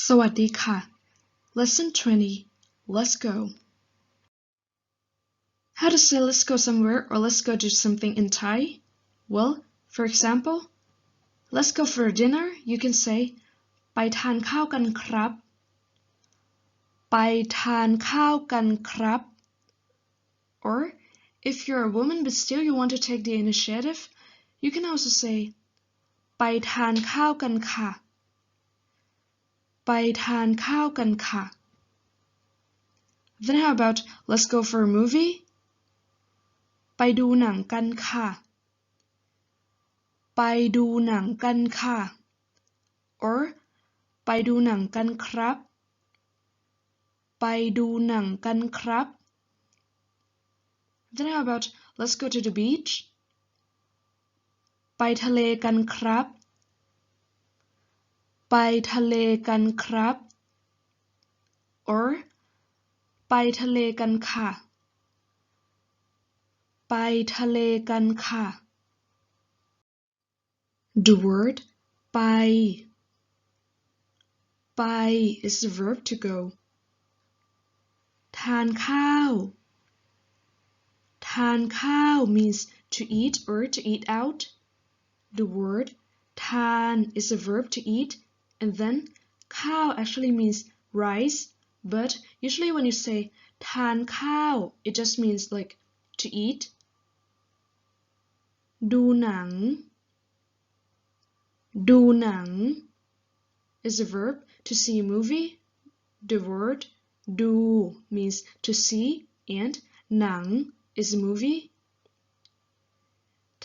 สวัสดีค่ะ Lesson 20. Let's go. How to say let's go somewhere or let's go do something in Thai? Well, for example, let's go for dinner. You can say ไปทานข้าวกันครับ ไปทานข้าวกันครับ Or if you're a woman but still you want to take the initiative, you can also say ไปทานข้าวกันค่ะ ไปทานข้าวกันค่ะ Then how about let's go for a movie? ไปดูหนังกันค่ะ ไปดูหนังกันค่ะ or ไปดูหนังกันครับ ไปดูหนังกันครับ Then how about let's go to the beach? ไปทะเลกันครับ ไปทะเลกันครับ or ไปทะเลกันค่ะ ไปทะเลกันค่ะ The word ไป ไป is the verb to go. ทานข้าว ทานข้าว means to eat or to eat out. The word ทาน is a verb to eat, and then ข้าว actually means rice, but usually when you say ทานข้าว it just means like to eat. ดูหนัง ดูหนัง is a verb to see a movie. The word ดู means to see, and หนัง is a movie.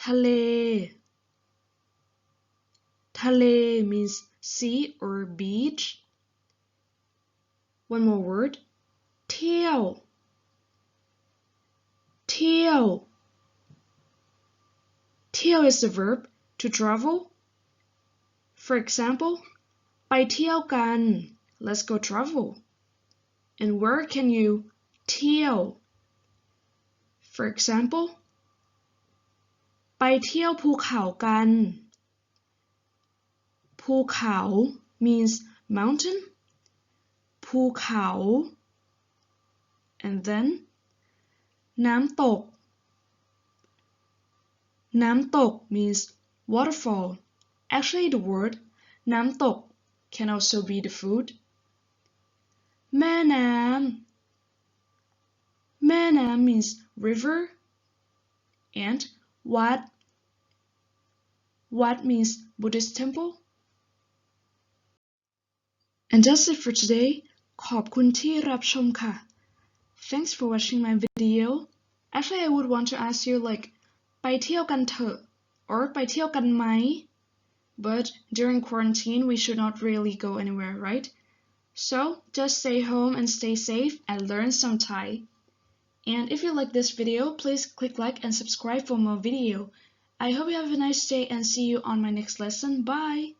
ทะเล ทะเล means sea or beach. One more word เที่ยว เที่ยว เที่ยว is the verb to travel. For example ไปเที่ยวกัน let's go travel. And where can you เที่ยว For example ไปเที่ยวภูเขากัน ภูเขา means mountain. ภูเขา and then น้ำตก น้ำตก means waterfall. Actually the word น้ำตก can also be the food. แม่น้ำ แม่น้ำ means river, and วัด วัด means Buddhist temple. And that's it for today. ขอบคุณที่รับชมค่ะ Thanks for watching my video. Actually, I would want to ask you like ไปเที่ยวกันเถอะ or ไปเที่ยวกันไหม But during quarantine, we should not really go anywhere, right? So just stay home and stay safe and learn some Thai. And if you like this video, please click like and subscribe for more video. I hope you have a nice day and see you on my next lesson. Bye!